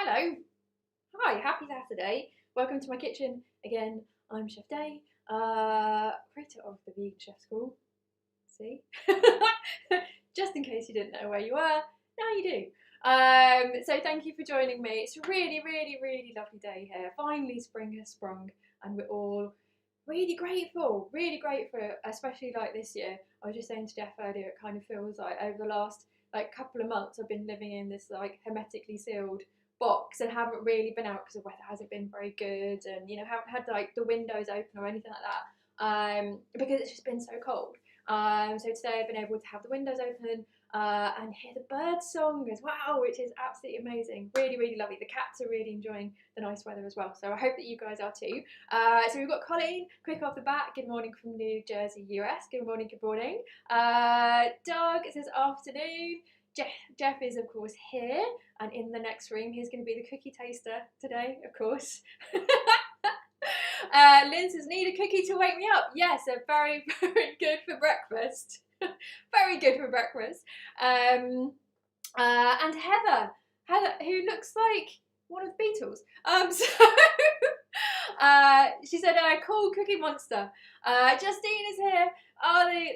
Hello, hi, happy Saturday. Welcome to my kitchen again. I'm Chef Day, creator of the Vegan Chef School. See? Just in case you didn't know where you were, now you do. So thank you for joining me. It's a really lovely day here. Finally spring has sprung and we're all really grateful, especially like this year. I was just saying to Jeff earlier, it kind of feels like over the last couple of months I've been living in this hermetically sealed box and haven't really been out because the weather hasn't been very good, and haven't had the windows open or anything like that, because it's just been so cold. So today I've been able to have the windows open and hear the bird song as well, which is absolutely amazing. Really lovely. The cats are really enjoying the nice weather as well, so I hope that you guys are too. So we've got Colleen, quick off the bat. Good morning from New Jersey, US. Good morning. Doug, it says afternoon. Jeff is of course here, and in the next room he's going to be the cookie taster today, of course. Lynn says, need a cookie to wake me up. Yes, they're very good for breakfast. Very good for breakfast. And Heather, who looks like one of the Beatles. She said, cool Cookie Monster. Justine is here.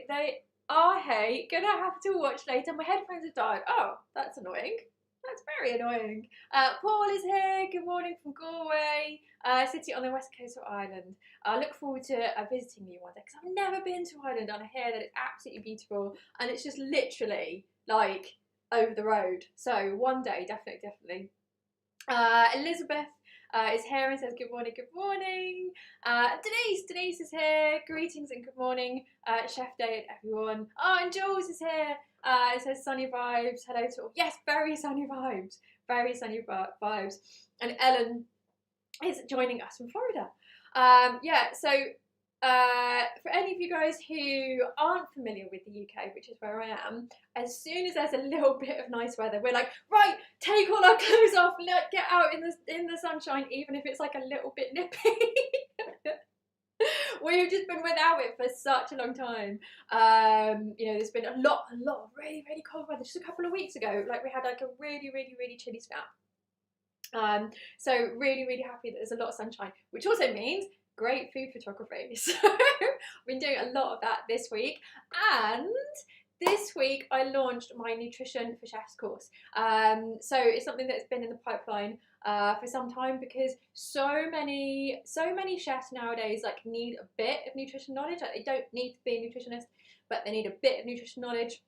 They are, hey, gonna have to watch later. My headphones have died. Oh, that's annoying. That's very annoying. Paul is here. Good morning from Galway, city on the west coast of Ireland. I look forward to visiting you one day because I've never been to Ireland, and I hear that it's absolutely beautiful and it's just literally like over the road. So one day, definitely. Elizabeth is here and says good morning. Denise is here. Greetings and good morning, Chef Day and everyone. Oh, and Jules is here. It says sunny vibes. Hello to all. Yes, very sunny vibes. And Ellen is joining us from Florida. So for any of you guys who aren't familiar with the UK, which is where I am, as soon as there's a little bit of nice weather, we're like, right, take all our clothes off, get out in the sunshine, even if it's like a little bit nippy. We've just been without it for such a long time. There's been a lot of really cold weather. Just a couple of weeks ago, we had a really chilly snap. So really happy that there's a lot of sunshine, which also means great food photography. So we've been doing a lot of that this week, and this week I launched my Nutrition for Chefs course. So it's something that's been in the pipeline for some time, because so many chefs nowadays need a bit of nutrition knowledge. They don't need to be a nutritionist, but they need a bit of nutrition knowledge.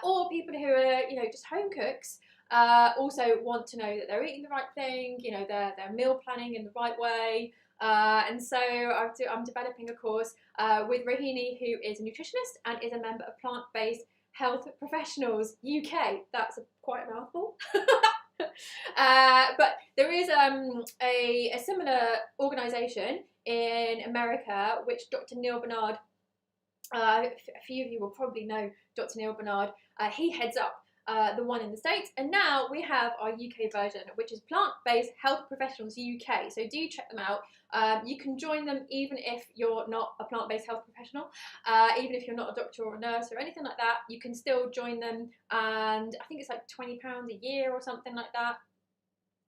Or people who are just home cooks also want to know that they're eating the right thing, they're meal planning in the right way. And so I'm developing a course with Rohini, who is a nutritionist and is a member of Plant-Based Health Professionals UK. That's quite a mouthful. But there is a similar organisation in America, which Dr. Neil Barnard, a few of you will probably know Dr. Neil Barnard, he heads up the one in the States, and now we have our UK version, which is Plant-Based Health Professionals UK. So do check them out. You can join them even if you're not a plant-based health professional, even if you're not a doctor or a nurse or anything like that. You can still join them, and I think it's like £20 a year or something like that.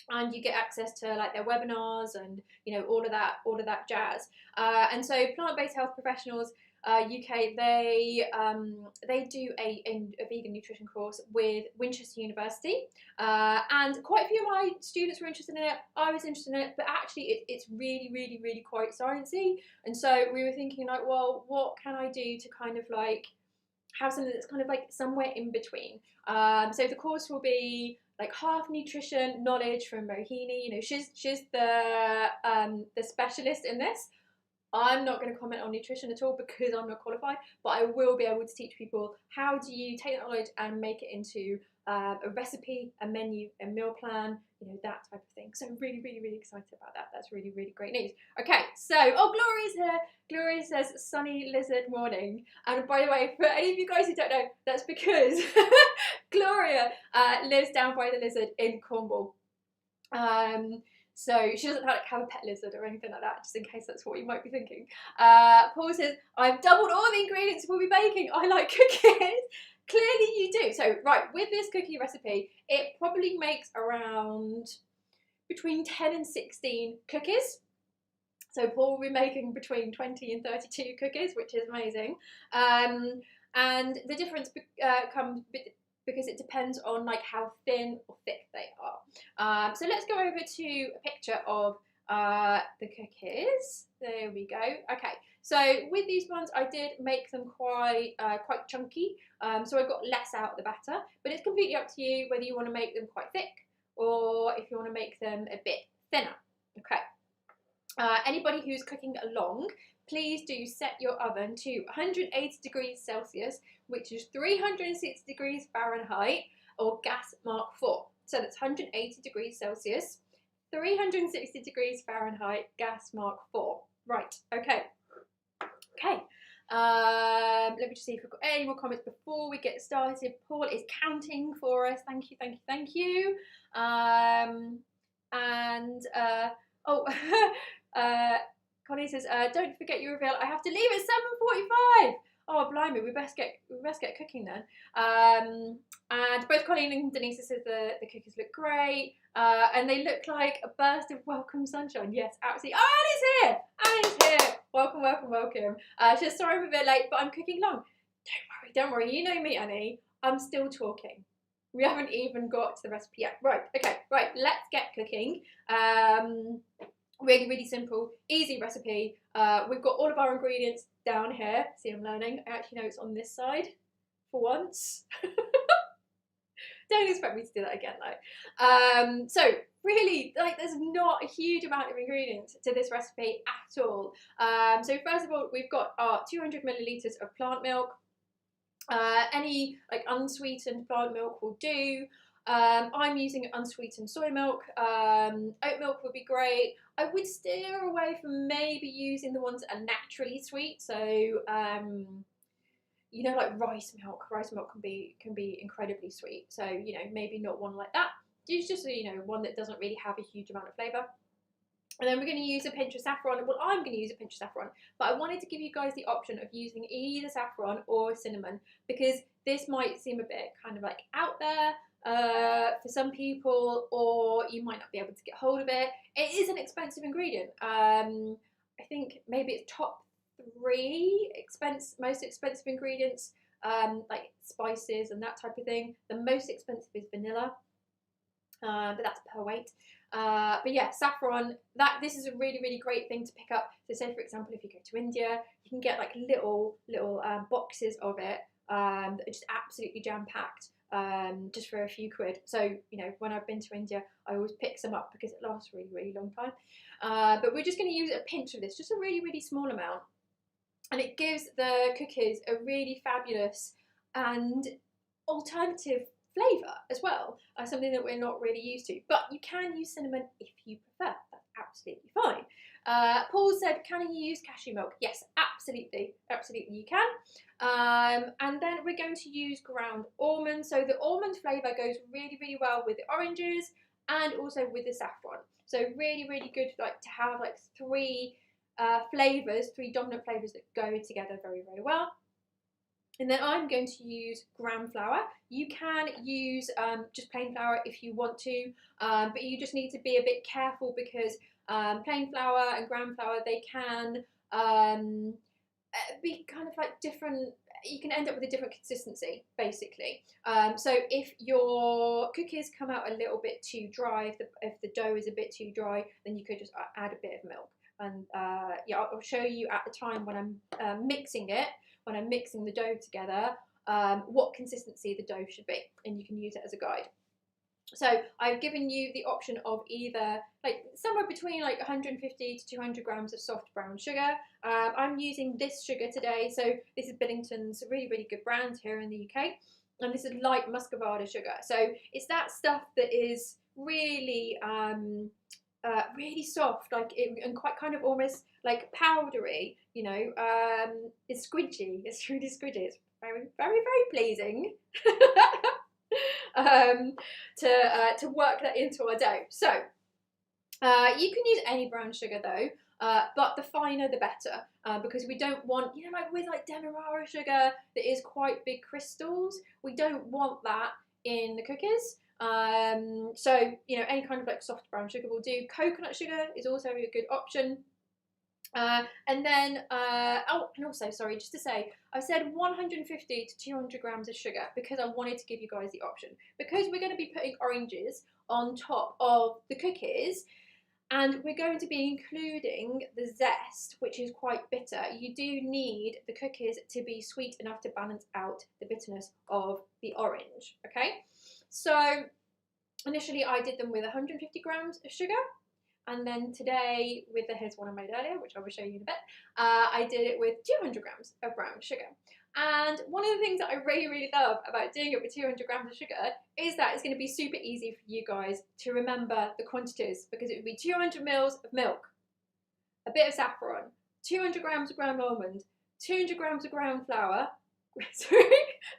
And you get access to their webinars and all of that jazz. And so Plant-Based Health Professionals UK, they do a vegan nutrition course with Winchester University, and quite a few of my students were interested in it. I was interested in it, but actually it's really quite sciencey. And so we were thinking well, what can I do to kind of have something that's kind of somewhere in between. So the course will be half nutrition knowledge from Rohini. She's the specialist in this. I'm not going to comment on nutrition at all because I'm not qualified, but I will be able to teach people how do you take that knowledge and make it into a recipe, a menu, a meal plan, that type of thing. So I'm really excited about that. That's really great news. Okay, so, Gloria's here. Gloria says sunny lizard morning. And by the way, for any of you guys who don't know, that's because Gloria lives down by the lizard in Cornwall. So she doesn't have a pet lizard or anything like that, just in case that's what you might be thinking. Paul says, I've doubled all the ingredients we'll be baking. I like cookies. Clearly you do. So, right, with this cookie recipe, it probably makes around between 10 and 16 cookies. So Paul will be making between 20 and 32 cookies, which is amazing. And the difference comes because it depends on like how thin or thick they are. So let's go over to a picture of the cookies. There we go. Okay, so with these ones, I did make them quite chunky. So I got less out of the batter, but it's completely up to you whether you want to make them quite thick or if you want to make them a bit thinner. Okay. Anybody who's cooking along, please do set your oven to 180 degrees Celsius, which is 360 degrees Fahrenheit, or gas mark 4. So that's 180 degrees Celsius, 360 degrees Fahrenheit, gas mark 4. Right, okay. Okay. Let me just see if we've got any more comments before we get started. Paul is counting for us. Thank you, thank you, thank you. Connie says, don't forget your reveal. I have to leave at 7:45. Oh, blimey, we best get cooking then. And both Colleen and Denise says the cookies look great, and they look like a burst of welcome sunshine. Yes, absolutely. Oh, Annie's here. Annie's here. Welcome, welcome, welcome. Just sorry I'm a bit late, but I'm cooking long. Don't worry. You know me, Annie. I'm still talking. We haven't even got to the recipe yet. Right. Okay. Right. Let's get cooking. Really, really simple, easy recipe. We've got all of our ingredients down here. See, I'm learning. I actually know it's on this side for once. Don't expect me to do that again though. So really, like, there's not a huge amount of ingredients to this recipe at all. So first of all, we've got our 200 millilitres of plant milk. Any like unsweetened plant milk will do. I'm using unsweetened soy milk. Oat milk would be great. I would steer away from maybe using the ones that are naturally sweet. So, you know, like rice milk. Rice milk can be incredibly sweet. So, you know, maybe not one like that. Use just, you know, one that doesn't really have a huge amount of flavour. And then we're going to use a pinch of saffron. Well, I'm going to use a pinch of saffron, but I wanted to give you guys the option of using either saffron or cinnamon, because this might seem a bit kind of like out there for some people, or you might not be able to get hold of it. It is an expensive ingredient. I think maybe it's top 3 most expensive ingredients, like spices and that type of thing. The most expensive is vanilla, but that's per weight. But yeah, saffron, this is a really, really great thing to pick up. So say, for example, if you go to India, you can get like little boxes of it that are just absolutely jam-packed, just for a few quid. So, you know, when I've been to India, I always pick some up because it lasts a really, really long time. But we're just going to use a pinch of this, just a really, really small amount. And it gives the cookies a really fabulous and alternative flavour as well, something that we're not really used to. But you can use cinnamon if you prefer. That's absolutely fine. Paul said, can you use cashew milk? Yes, absolutely. Absolutely you can. And then we're going to use ground almonds. So the almond flavour goes really, really well with the oranges and also with the saffron. So really, really good, like, to have like 3 dominant flavours that go together very, very well. And then I'm going to use gram flour. You can use just plain flour if you want to, but you just need to be a bit careful because plain flour and gram flour, they can be kind of like different. You can end up with a different consistency, basically. So if your cookies come out a little bit too dry, if the dough is a bit too dry, then you could just add a bit of milk. And yeah, I'll show you at the time when I'm mixing it. When I'm mixing the dough together, what consistency the dough should be, and you can use it as a guide. So I've given you the option of either like somewhere between like 150 to 200 grams of soft brown sugar. I'm using this sugar today, so this is Billington's, really, really good brand here in the UK, and this is light muscovado sugar. So it's that stuff that is really really soft, like and quite kind of almost like powdery, you know. It's squidgy. It's really squidgy. It's very, very, very pleasing to work that into our dough. So you can use any brown sugar though. but the finer the better, because we don't want, you know, like with like Demerara sugar that is quite big crystals, we don't want that in the cookies. So, you know, any kind of like soft brown sugar will do. Coconut sugar is also a good option. And then, oh, and also, sorry, just to say, I said 150 to 200 grams of sugar because I wanted to give you guys the option. Because we're going to be putting oranges on top of the cookies, and we're going to be including the zest, which is quite bitter. You do need the cookies to be sweet enough to balance out the bitterness of the orange, okay? So initially I did them with 150 grams of sugar, and then today, with the here's one I made earlier, which I will show you in a bit, I did it with 200 grams of brown sugar. And one of the things that I really, really love about doing it with 200 grams of sugar is that it's going to be super easy for you guys to remember the quantities, because it would be 200 mils of milk, a bit of saffron, 200 grams of ground almond, 200 grams of ground flour, sorry,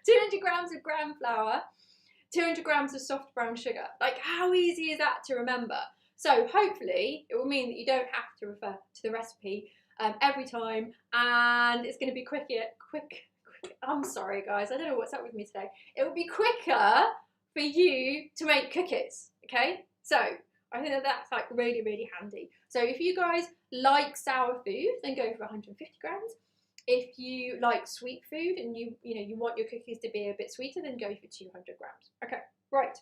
200 grams of ground flour, 200 grams of soft brown sugar. Like, how easy is that to remember? So hopefully it will mean that you don't have to refer to the recipe every time, and it's going to be quick. I'm sorry guys, I don't know what's up with me today. It will be quicker for you to make cookies, okay? So I think that that's like really, really handy. So if you guys like sour food, then go for 150 grams. If you like sweet food and you want your cookies to be a bit sweeter, then go for 200 grams. Okay, right.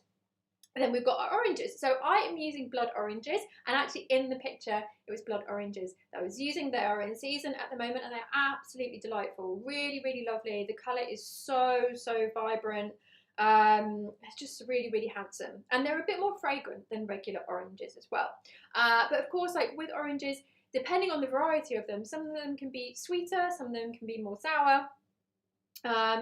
And then we've got our oranges. So I am using blood oranges, and actually in the picture it was blood oranges that I was using. They are in season at the moment and they're absolutely delightful. Really, really lovely. The colour is so, so vibrant. It's just really, really handsome. And they're a bit more fragrant than regular oranges as well. But of course, like with oranges, depending on the variety of them, some of them can be sweeter, some of them can be more sour.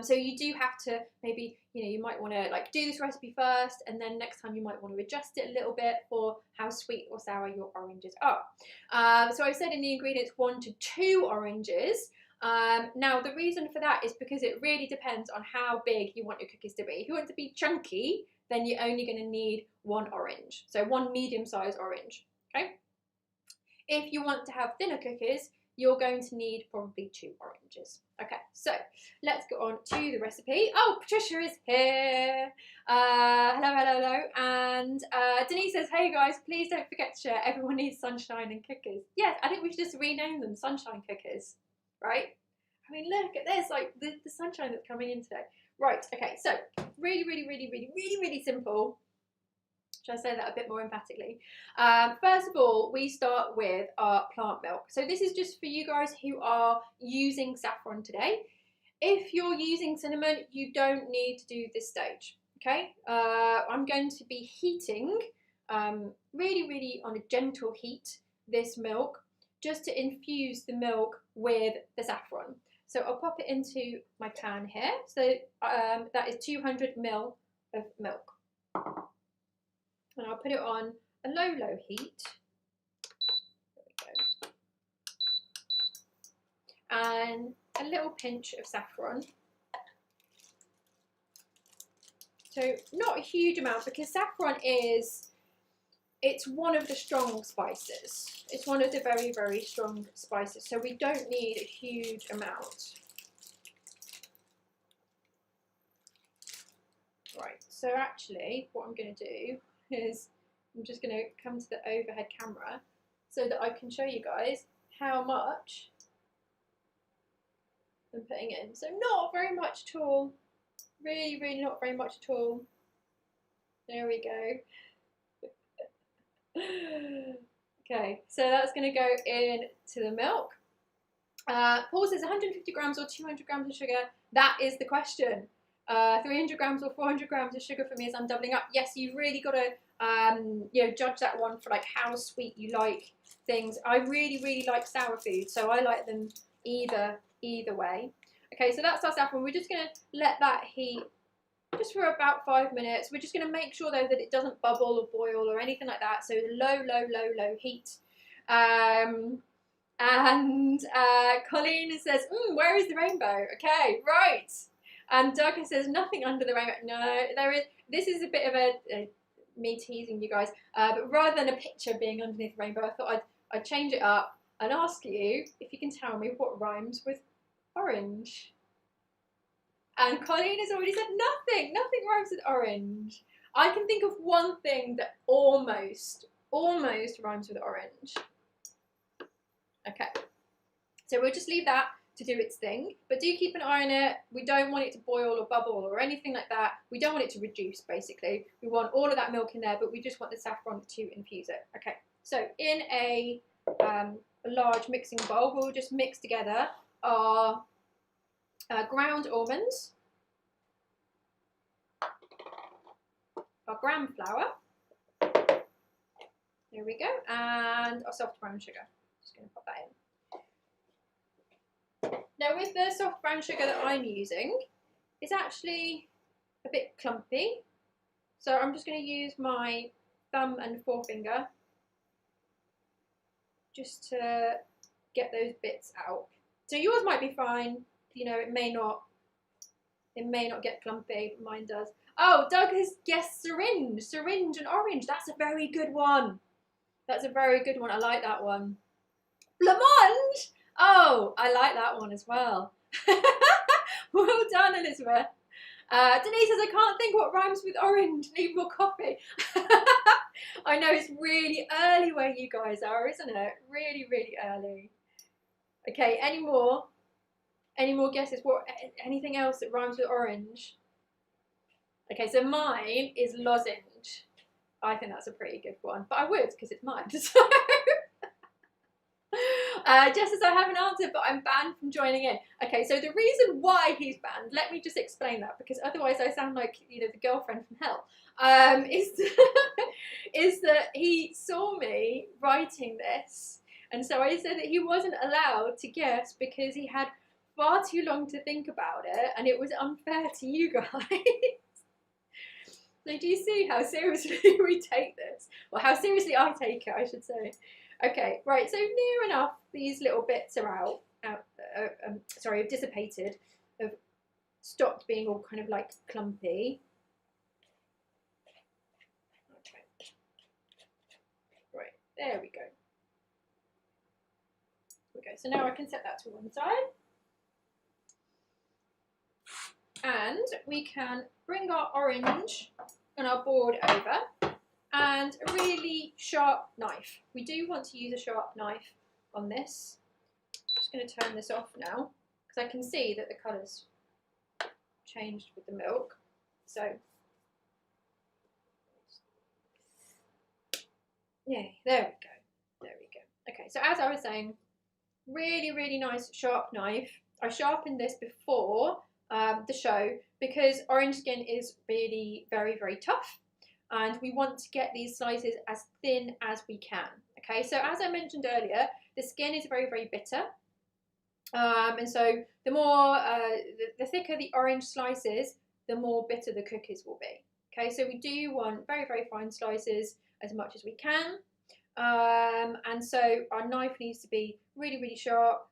So you do have to maybe, you might want to like do this recipe first, and then next time you might want to adjust it a little bit for how sweet or sour your oranges are. So I've said in the ingredients 1 to 2 oranges. Now the reason for that is because it really depends on how big you want your cookies to be. If you want it to be chunky, then you're only going to need 1 orange, so 1 medium-sized orange, okay? If you want to have thinner cookies, you're going to need probably 2 oranges. Okay, so let's go on to the recipe. Oh, Patricia is here. Hello. And Denise says, hey guys, please don't forget to share. Everyone needs sunshine and cookies. Yes, I think we should just rename them sunshine cookies, right? I mean, look at this, like the sunshine that's coming in today. Right, okay, so really simple. Should I say that a bit more emphatically? First of all, we start with our plant milk. So this is just for you guys who are using saffron today. If you're using cinnamon, you don't need to do this stage, okay? I'm going to be heating, really on a gentle heat, this milk, just to infuse the milk with the saffron. So I'll pop it into my pan here. So that is 200 ml of milk. And I'll put it on a low heat. There we go. And a little pinch of saffron. So not a huge amount, because saffron it's one of the strong spices. It's one of the very strong spices. So we don't need a huge amount. Right, so actually what I'm going to do is I'm just going to come to the overhead camera so that I can show you guys how much I'm putting in. So not very much at all, really not very much at all. There we go. Okay, so that's going to go into the milk. Paul says 150 grams or 200 grams of sugar. That is the question. 300 grams or 400 grams of sugar for me as I'm doubling up. Yes, you've really got to judge that one for like how sweet you like things. I really like sour food, so I like them either way. Okay, so that's our saffron. We're just going to let that heat just for about 5 minutes. We're just going to make sure though that it doesn't bubble or boil or anything like that. So low heat. Colleen says, where is the rainbow? Okay, right. And Doug says, nothing under the rainbow. No, there is. This is a bit of a me teasing you guys. But rather than a picture being underneath the rainbow, I thought I'd change it up. and ask you if you can tell me what rhymes with orange. And Colleen has already said nothing. Nothing rhymes with orange. I can think of one thing that almost rhymes with orange. Okay. So we'll just leave that to do its thing. But do keep an eye on it. We don't want it to boil or bubble or anything like that. We don't want it to reduce, basically. We want all of that milk in there, but we just want the saffron to infuse it. Okay. So in a large mixing bowl, we'll just mix together our ground almonds, our gram flour, there we go, and our soft brown sugar. Just going to pop that in. Now with the soft brown sugar that I'm using, it's actually a bit clumpy, so I'm just going to use my thumb and forefinger just to get those bits out. So yours might be fine, you know, it may not get clumpy, but mine does. Oh, Doug has guessed syringe and orange. That's a very good one. That's a very good one. I like that one. Blancmange. Oh, I like that one as well. Well done, Elizabeth. Denise says, I can't think what rhymes with orange. Need more coffee. I know it's really early where you guys are, isn't it? Really, really early. Okay, any more guesses? What? Anything else that rhymes with orange? Okay, so mine is lozenge. I think that's a pretty good one, but I would because it's mine. So. Jess says I have an answer, but I'm banned from joining in. Okay, so the reason why he's banned, let me just explain that, because otherwise I sound like, you know, the girlfriend from hell. Is that he saw me writing this, and so I said that he wasn't allowed to guess because he had far too long to think about it, and it was unfair to you guys. So do you see how seriously we take this? Or how seriously I take it, I should say. Okay, right, so near enough these little bits are out, have dissipated, have stopped being all kind of like clumpy. Okay, right, there we go. Okay, so now I can set that to one side. And we can bring our orange and our board over, and a really sharp knife. We do want to use a sharp knife on this. I'm just going to turn this off now, because I can see that the colour's changed with the milk. So, yeah, there we go. There we go. Okay, so as I was saying, really, really nice sharp knife. I sharpened this before the show because orange skin is really very, very tough, and we want to get these slices as thin as we can. Okay, so as I mentioned earlier, the skin is very, very bitter, and so the more the thicker the orange slices, the more bitter the cookies will be. Okay, so we do want very, very fine slices as much as we can, and so our knife needs to be really, really sharp,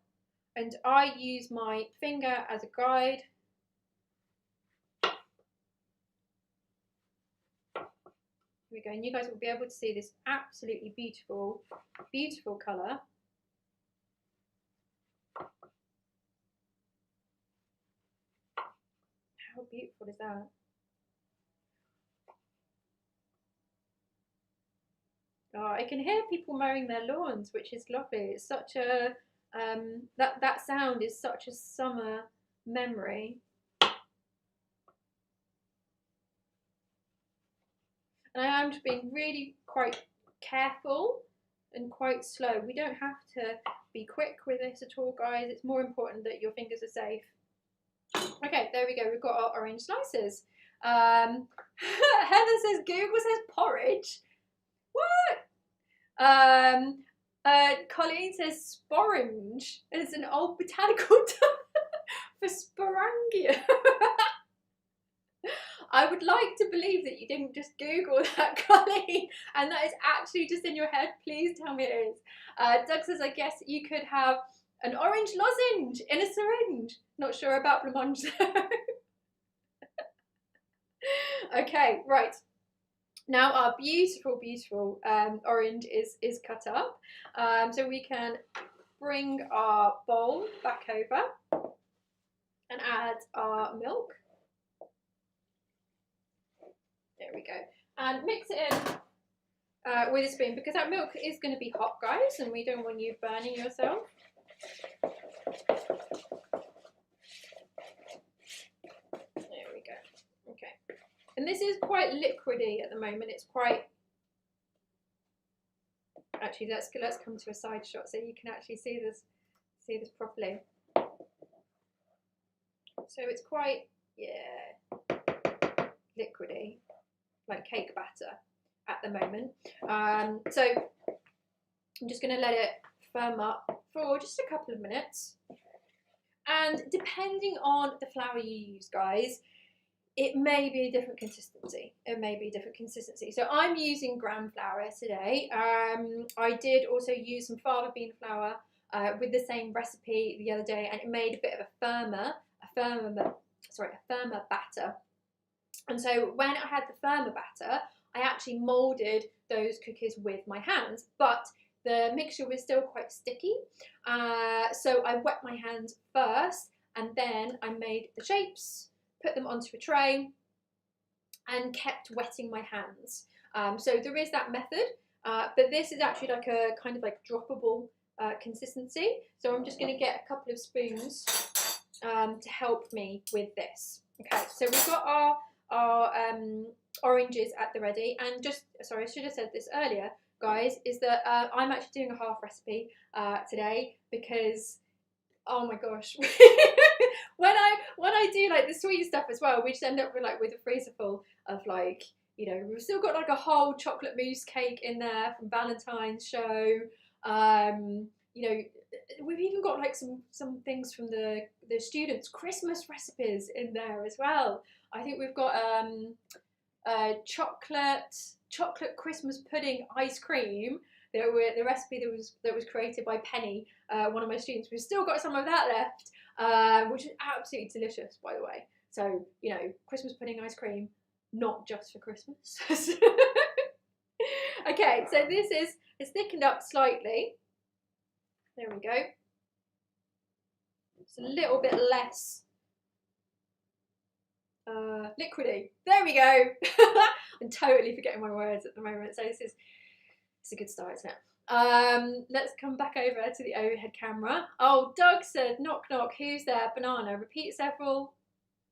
and I use my finger as a guide. Here we go, and you guys will be able to see this absolutely beautiful, beautiful colour. How beautiful is that? Oh, I can hear people mowing their lawns, which is lovely. It's such a that sound is such a summer memory. And I am just being really quite careful and quite slow. We don't have to be quick with this at all, guys. It's more important that your fingers are safe. Okay, there we go. We've got our orange slices. Heather says, Google says porridge. What? Colleen says sporange. It's an old botanical term for sporangia. I would like to believe that you didn't just Google that, Colleen, and that is actually just in your head. Please tell me it is. Doug says, I guess you could have an orange lozenge in a syringe. Not sure about blancmange though. Okay, right. Now our beautiful, beautiful orange is cut up. So we can bring our bowl back over and add our milk. There we go. And mix it in with a spoon, because that milk is going to be hot, guys, and we don't want you burning yourself. There we go. Okay. And this is quite liquidy at the moment. It's quite... Actually, let's come to a side shot so you can actually see this properly. So it's quite, yeah, liquidy, like cake batter at the moment. So I'm just going to let it firm up for just a couple of minutes. And depending on the flour you use, guys, it may be a different consistency. So I'm using gram flour today. I did also use some fava bean flour with the same recipe the other day, and it made a bit of a firmer batter. And so when I had the firmer batter, I actually moulded those cookies with my hands, but the mixture was still quite sticky. So I wet my hands first, and then I made the shapes, put them onto a tray, and kept wetting my hands. So there is that method, but this is actually like a kind of like droppable consistency. So I'm just going to get a couple of spoons to help me with this. Okay, so we've got our oranges at the ready, and just, sorry, I should have said this earlier, guys, is that I'm actually doing a half recipe today, because oh my gosh, when I do like the sweet stuff as well, we just end up with a freezer full of, like, you know, we've still got like a whole chocolate mousse cake in there from Valentine's show. You know, we've even got like some things from the students' Christmas recipes in there as well. I think we've got chocolate Christmas pudding ice cream. The recipe that was created by Penny, one of my students. We've still got some of that left, which is absolutely delicious, by the way. So, you know, Christmas pudding ice cream, not just for Christmas. Okay, so it's thickened up slightly. There we go. It's a little bit less liquidy. There we go. I'm totally forgetting my words at the moment, so it's a good start, isn't it? Let's come back over to the overhead camera. Oh, Doug said, knock knock, who's there? Banana. Repeat several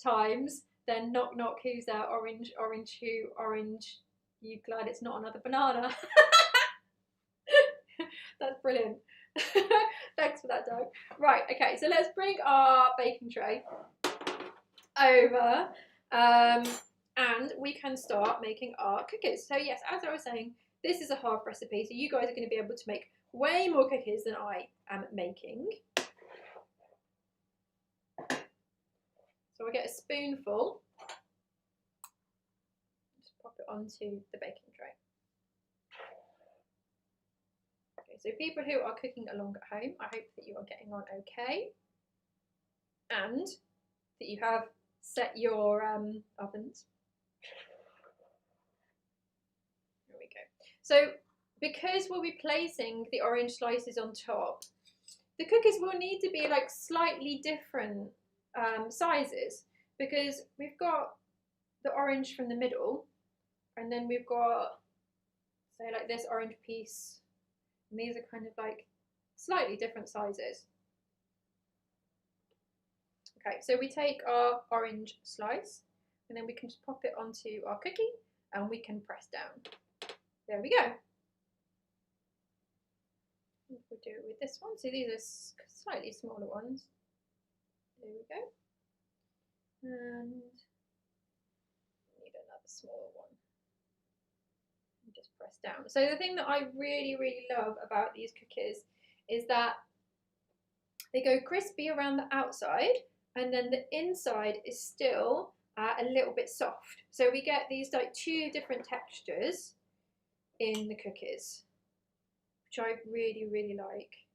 times, then knock knock, who's there? Orange, orange, who? Orange. You glad it's not another banana? That's brilliant. Thanks for that, Doug. Right, okay, so let's bring our baking tray over, and we can start making our cookies. So yes, as I was saying, this is a half recipe, so you guys are going to be able to make way more cookies than I am making. So I get a spoonful, just pop it onto the baking tray. Okay, so people who are cooking along at home, I hope that you are getting on okay, and that you have set your ovens. There we go. So because we'll be placing the orange slices on top, the cookies will need to be like slightly different sizes, because we've got the orange from the middle, and then we've got, say, like this orange piece, and these are kind of like slightly different sizes. Okay, so we take our orange slice, and then we can just pop it onto our cookie, and we can press down. There we go. We'll do it with this one. So these are slightly smaller ones. There we go. And need another smaller one. And just press down. So the thing that I really, really love about these cookies is that they go crispy around the outside, and then the inside is still a little bit soft. So we get these like two different textures in the cookies, which I really, really like.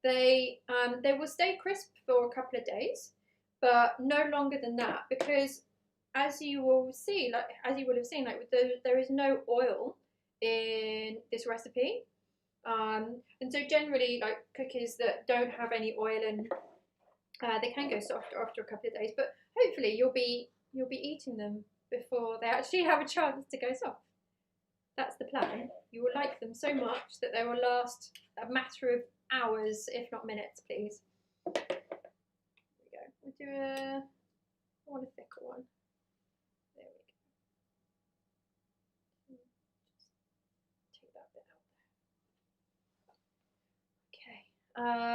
They will stay crisp for a couple of days, but no longer than that, because as you will see, there is no oil in this recipe. And so generally, like cookies that don't have any oil in, they can go softer after a couple of days. But hopefully, you'll be eating them before they actually have a chance to go soft. That's the plan. You will like them so much that they will last a matter of hours, if not minutes, please. There we go. We'll do I want a thicker one. There we go. Just take that bit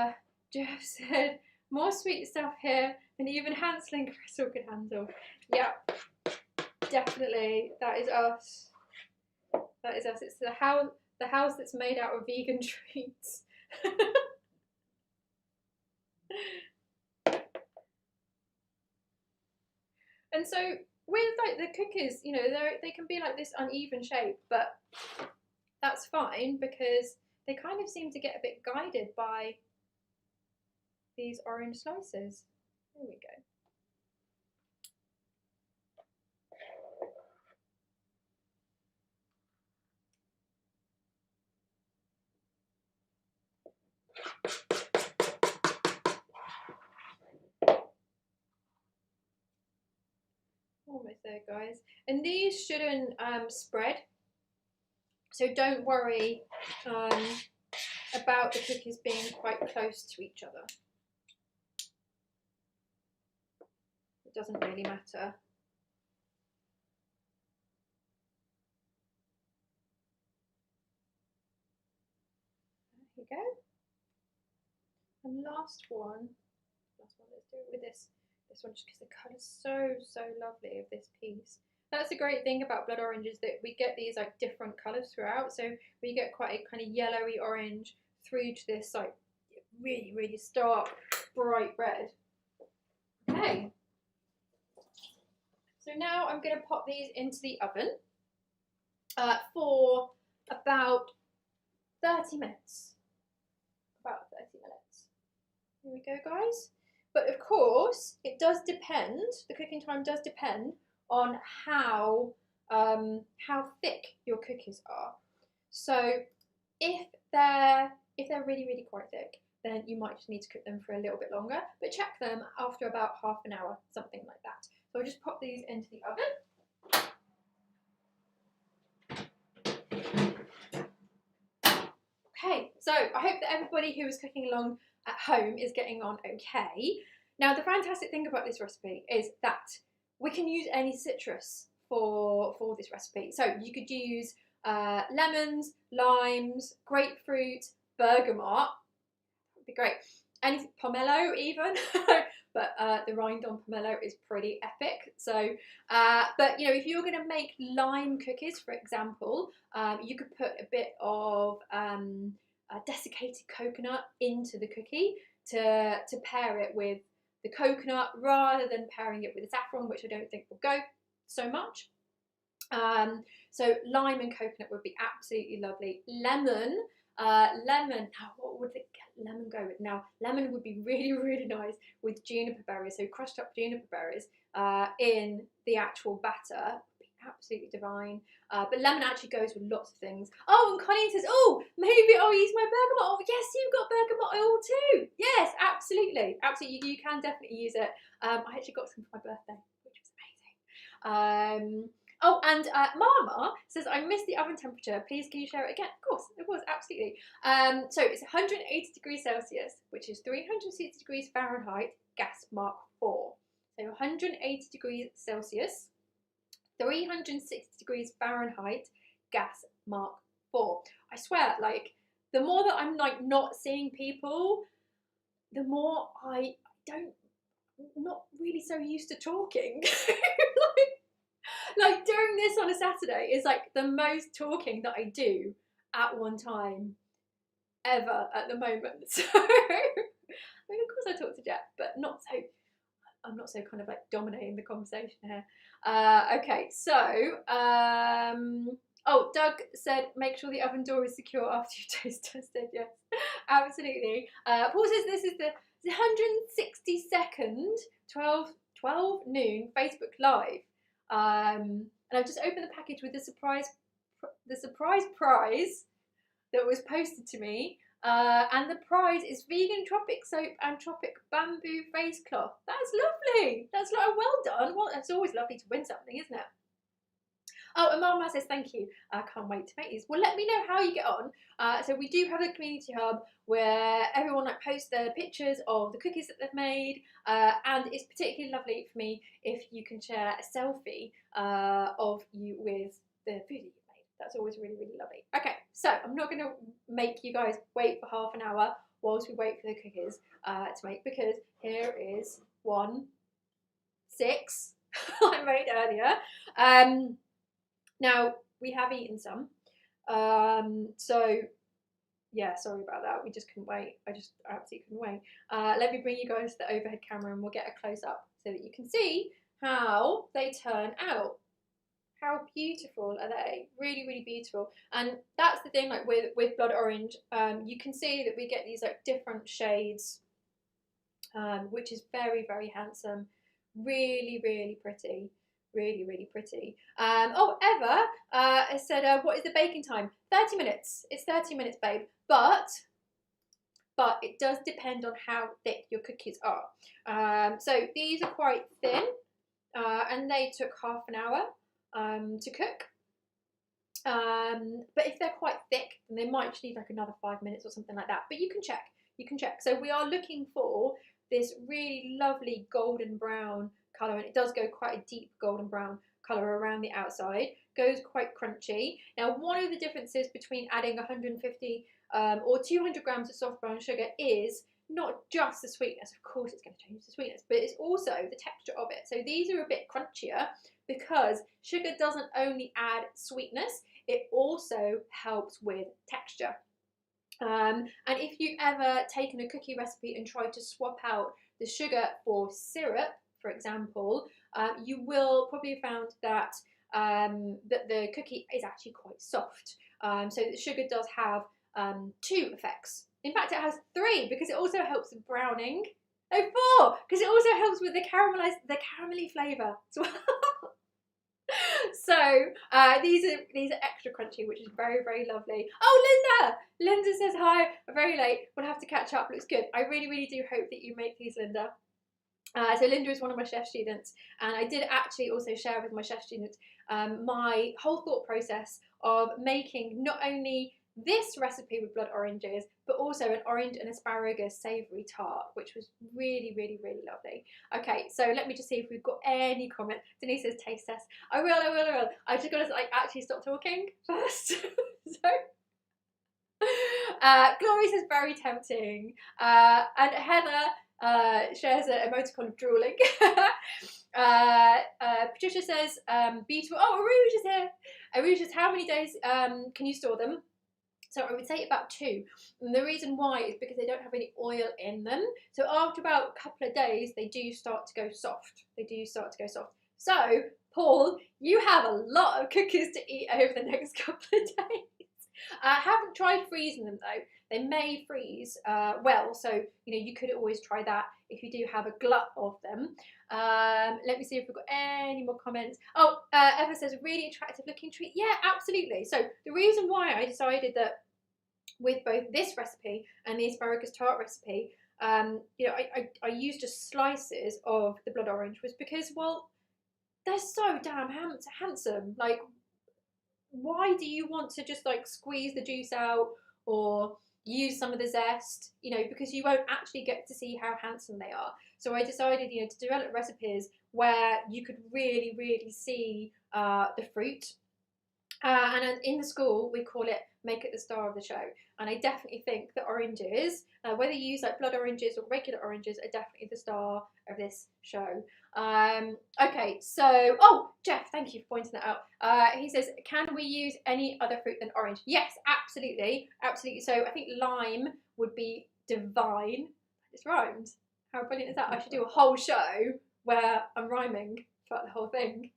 out. Okay. Jeff said, more sweet stuff here than even Hansel and Gretel could handle. Yep, definitely. That is us. That is us. It's the house that's made out of vegan treats. And so with like the cookies, you know, they can be like this uneven shape, but that's fine because they kind of seem to get a bit guided by these orange slices. There we go. Almost there, guys. And these shouldn't spread, so don't worry about the cookies being quite close to each other. It doesn't really matter. There you go. And last one, let's do it with this one just because the colour's so lovely of this piece. That's the great thing about blood orange is that we get these like different colours throughout. So we get quite a kind of yellowy orange through to this like really stark bright red. Okay. So now I'm going to pop these into the oven for about 30 minutes. About 30 minutes. Here we go, guys. But of course, it does depend, the cooking time does depend on how thick your cookies are. So if they're really quite thick, then you might just need to cook them for a little bit longer, but check them after about half an hour, something like that. So I'll just pop these into the oven. Okay, so I hope that everybody who is cooking along at home is getting on okay. Now the fantastic thing about this recipe is that we can use any citrus for this recipe. So you could use lemons, limes, grapefruit, bergamot, that would be great. Anything, pomelo even, but the rind on pomelo is pretty epic. So, but you know, if you're going to make lime cookies, for example, you could put a bit of desiccated coconut into the cookie to pair it with the coconut rather than pairing it with the saffron, which I don't think will go so much. So lime and coconut would be absolutely lovely. Lemon, now what would the lemon go with? Now lemon would be really nice with juniper berries, so crushed up juniper berries in the actual batter. Absolutely divine. But lemon actually goes with lots of things. Oh, and Colleen says, oh, maybe I'll use my bergamot. Oh, yes, you've got bergamot oil too. Yes, absolutely. Absolutely, you can definitely use it. I actually got some for my birthday, which was amazing. Oh, and Mama says, I missed the oven temperature. Please, can you share it again? Of course, absolutely. So it's 180 degrees Celsius, which is 360 degrees Fahrenheit, gas mark 4. So 180 degrees Celsius, 360 degrees Fahrenheit, gas mark 4. I swear, like, the more that I'm like not seeing people, the more I'm not really so used to talking. like doing this on a Saturday is like the most talking that I do at one time ever at the moment. So I mean, of course I talk to Jeff, but I'm not so kind of like dominating the conversation here. Okay, so oh, Doug said make sure the oven door is secure after you toast tested. Yes, absolutely. Paul says this is the 162nd 12 noon Facebook Live, and I've just opened the package with the surprise prize. that was posted to me. And the prize is vegan tropic soap and tropic bamboo face cloth. That's lovely. That's like well done. Well, it's always lovely to win something, isn't it? Oh, and Mama says thank you. I can't wait to make these. Well, let me know how you get on. So we do have a community hub where everyone like posts their pictures of the cookies that they've made, and it's particularly lovely for me if you can share a selfie of you with the food that you've made. That's always really, really lovely. Okay, so I'm not going to make you guys wait for half an hour whilst we wait for the cookies to make, because here is 1, 6 I made earlier. Now, we have eaten some, so yeah, sorry about that, we just couldn't wait. I absolutely couldn't wait. Let me bring you guys to the overhead camera and we'll get a close-up so that you can see how they turn out. How beautiful are they? Really, really beautiful. And that's the thing, like with blood orange, you can see that we get these like different shades, which is very, very handsome. Really, really pretty. Really, really pretty. Oh, Eva said, what is the baking time? 30 minutes. It's 30 minutes, babe. But it does depend on how thick your cookies are. So these are quite thin, and they took half an hour to cook. But if they're quite thick, then they might just need like another 5 minutes or something like that. But you can check. You can check. So we are looking for this really lovely golden brown colour, and it does go quite a deep golden brown colour around the outside. Goes quite crunchy. Now, one of the differences between adding 150 or 200 grams of soft brown sugar is not just the sweetness. Of course, it's going to change the sweetness, but it's also the texture of it. So these are a bit crunchier because sugar doesn't only add sweetness, it also helps with texture. And if you've ever taken a cookie recipe and tried to swap out the sugar for syrup, for example, you will probably have found that that the cookie is actually quite soft. So the sugar does have 2 effects. In fact, it has 3 because it also helps with browning. Oh, 4 because it also helps with the caramelly flavour as well. So these are extra crunchy, which is very, very lovely. Oh, Linda says hi. Very late. We'll have to catch up. Looks good. I really, really do hope that you make these, Linda. So Linda is one of my chef students, and I did actually also share with my chef students my whole thought process of making not only this recipe with blood oranges, but also an orange and asparagus savoury tart, which was really, really, really lovely. Okay, so let me just see if we've got any comments. Denise says taste test. I will. I just got to like actually stop talking first. So Glory says very tempting, and Heather shares an emoticon of drooling. Patricia says beautiful. Oh, Arouge is here. Arouge says how many days can you store them? So I would say about 2. And the reason why is because they don't have any oil in them. So after about a couple of days, they do start to go soft. So, Paul, you have a lot of cookies to eat over the next couple of days. I haven't tried freezing them though. They may freeze well, so you know you could always try that if you do have a glut of them. Let me see if we've got any more comments. Oh, Eva says really attractive looking treat. Yeah, absolutely. So the reason why I decided that with both this recipe and the asparagus tart recipe, you know, I used just slices of the blood orange was because, well, they're so damn handsome. Like, why do you want to just like squeeze the juice out or use some of the zest, you know, because you won't actually get to see how handsome they are. So I decided, you know, to develop recipes where you could really, really see the fruit. And in the school, we call it make it the star of the show. And I definitely think that oranges, whether you use like blood oranges or regular oranges, are definitely the star of this show. Okay, so, oh, Jeff, thank you for pointing that out. He says, can we use any other fruit than orange? Yes, absolutely, absolutely. So I think lime would be divine. It's rhymed. How brilliant is that? I should do a whole show where I'm rhyming throughout the whole thing.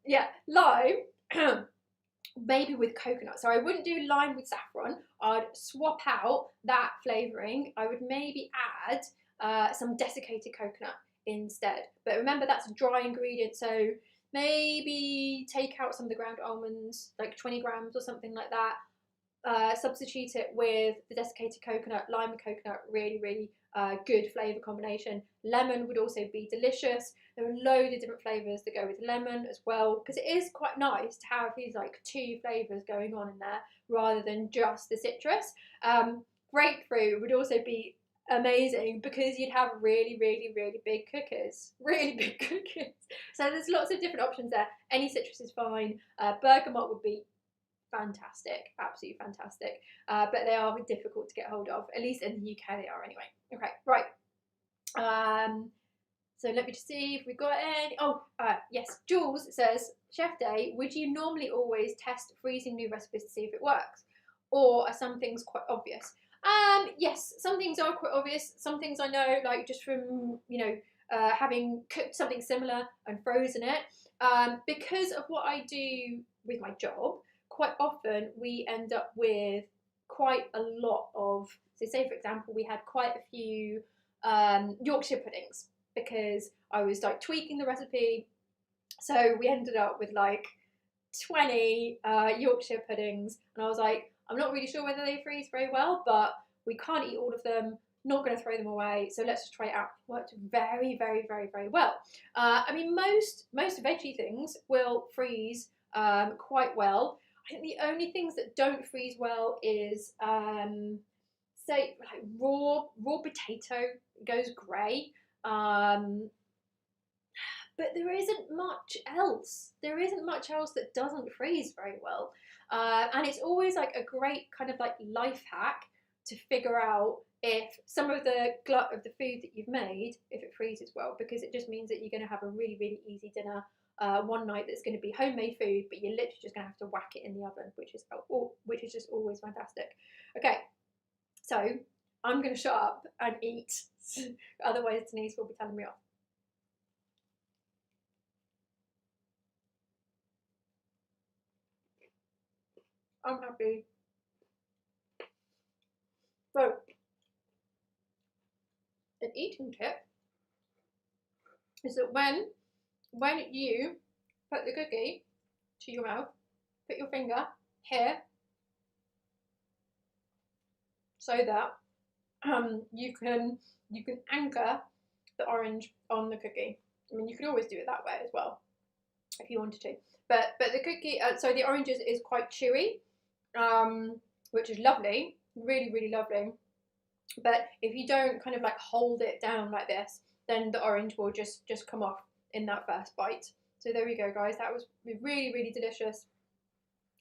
Yeah, lime, maybe with coconut. So I wouldn't do lime with saffron. I'd swap out that flavouring. I would maybe add some desiccated coconut instead. But remember, that's a dry ingredient, so maybe take out some of the ground almonds, like 20 grams or something like that. Substitute it with the desiccated coconut, lime and coconut, really good flavour combination. Lemon would also be delicious. There are loads of different flavours that go with lemon as well, because it is quite nice to have these like 2 flavours going on in there rather than just the citrus. Grapefruit would also be amazing because you'd have really big cookers, really big cookers. So there's lots of different options there. Any citrus is fine. Bergamot would be fantastic, absolutely fantastic, but they are difficult to get hold of, at least in the UK they are anyway. Okay, right. So let me just see if we've got any. Yes, Jules says, Chef Day, would you normally always test freezing new recipes to see if it works, or are some things quite obvious? Yes, some things are quite obvious. Some things I know, like just from having cooked something similar and frozen it. Because of what I do with my job, quite often we end up with quite a lot of, so say for example, we had quite a few Yorkshire puddings because I was like tweaking the recipe. So we ended up with like 20 Yorkshire puddings, and I was like, I'm not really sure whether they freeze very well, but we can't eat all of them, not going to throw them away, so let's just try it out. It worked very well. I mean, most veggie things will freeze quite well. I think the only things that don't freeze well is say like raw potato goes grey. But there isn't much else. There isn't much else that doesn't freeze very well. And it's always like a great kind of like life hack to figure out if some of the glut of the food that you've made, if it freezes well, because it just means that you're going to have a really easy dinner one night that's going to be homemade food, but you're literally just going to have to whack it in the oven, which is just always fantastic. Okay, so I'm going to shut up and eat, otherwise Denise will be telling me off. I'm happy. So, an eating tip is that when you put the cookie to your mouth, put your finger here so that you can anchor the orange on the cookie. I mean, you could always do it that way as well if you wanted to. But the cookie, so the orange is quite chewy, which is lovely, really lovely. But if you don't kind of like hold it down like this, then the orange will just come off in that first bite. So there we go, guys. That was really delicious.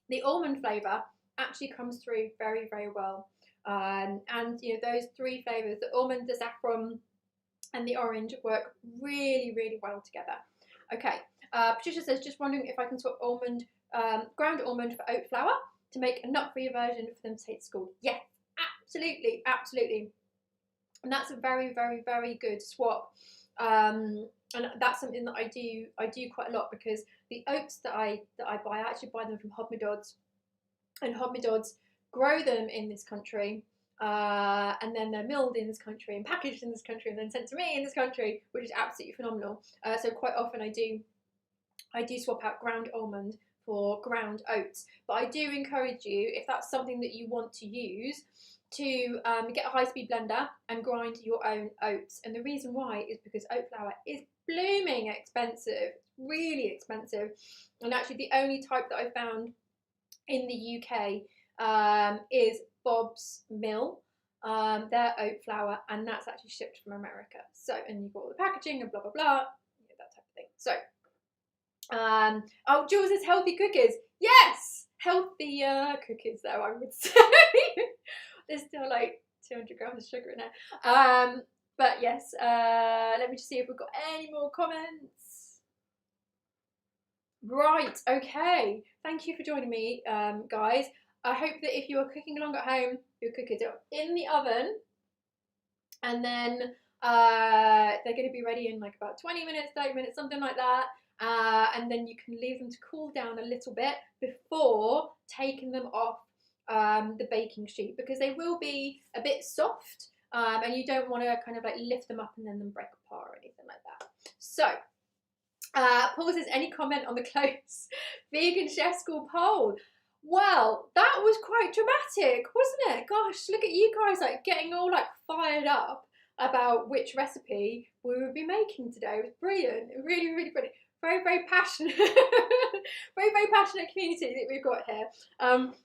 The almond flavour actually comes through very well. And you know, those 3 flavours, the almond, the saffron, and the orange, work really well together. Okay, Patricia says, just wondering if I can swap almond, ground almond for oat flour to make a nut-free version for them to take to school. Yeah, absolutely. And that's a very good swap. And that's something that I do quite a lot, because the oats that I buy, I actually buy them from Hodmedods, and Hodmedods grow them in this country, and then they're milled in this country and packaged in this country and then sent to me in this country, which is absolutely phenomenal. So quite often I do swap out ground almond for ground oats, but I do encourage you, if that's something that you want to use, to get a high-speed blender and grind your own oats. And the reason why is because oat flour is blooming expensive, really expensive. And actually the only type that I found in the UK is Bob's Mill, their oat flour, and that's actually shipped from America. So, and you've got all the packaging and blah that type of thing. So, oh, Jules says healthy cookies. Yes, healthy cookies though, I would say. There's still like 200 grams of sugar in there. But yes, let me just see if we've got any more comments. Right, okay. Thank you for joining me, guys. I hope that if you are cooking along at home, your cookies are in the oven, and then they're going to be ready in like about 20 minutes, 30 minutes, something like that. And then you can leave them to cool down a little bit before taking them off the baking sheet, because they will be a bit soft, and you don't want to kind of like lift them up and then them break apart or anything like that. So Paul says, any comment on the close vegan chef school poll? Well, that was quite dramatic, wasn't it? Gosh, look at you guys like getting all like fired up about which recipe we would be making today. It was brilliant, really, really brilliant. Very, very passionate, very, very passionate community that we've got here.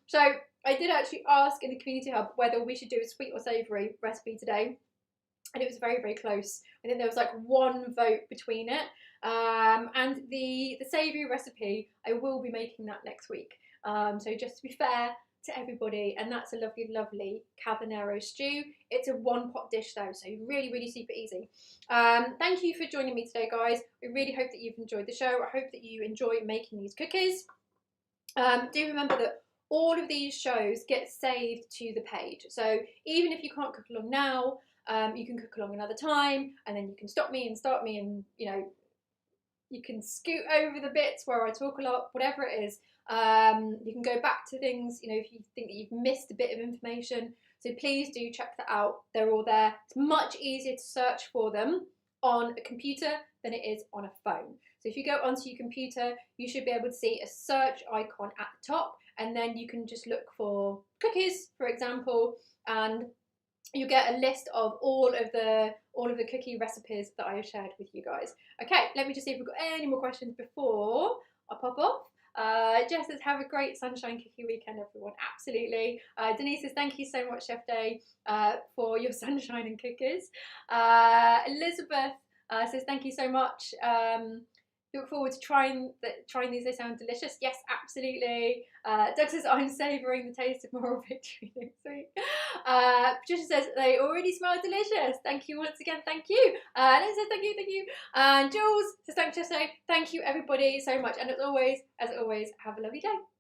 So I did actually ask in the community hub whether we should do a sweet or savoury recipe today, and it was very, very close. I think there was like one vote between it. And the savoury recipe, I will be making that next week. So just to be fair to everybody, and that's a lovely, lovely Cavanero stew. It's a one-pot dish though, so really, really super easy. Thank you for joining me today, guys. We really hope that you've enjoyed the show. I hope that you enjoy making these cookies. Do remember that all of these shows get saved to the page. So even if you can't cook along now, you can cook along another time, and then you can stop me and start me, and you know, you can scoot over the bits where I talk a lot, whatever it is. You can go back to things, you know, if you think that you've missed a bit of information. So please do check that out. They're all there. It's much easier to search for them on a computer than it is on a phone. So if you go onto your computer, you should be able to see a search icon at the top, and then you can just look for cookies, for example, and you get a list of all of the cookie recipes that I have shared with you guys. Okay, let me just see if we've got any more questions before I pop off. Jess says, have a great sunshine cookie weekend, everyone. Absolutely. Denise says, thank you so much, Chef Day, for your sunshine and cookies. Elizabeth says, thank you so much. Look forward to trying these. They sound delicious. Yes, absolutely. Doug says, I'm savouring the taste of moral victory next week. Patricia says, they already smell delicious. Thank you once again. Thank you. Liz says, thank you. And Jules says, thanks, Jesse. Thank you, everybody, so much. And as always, have a lovely day.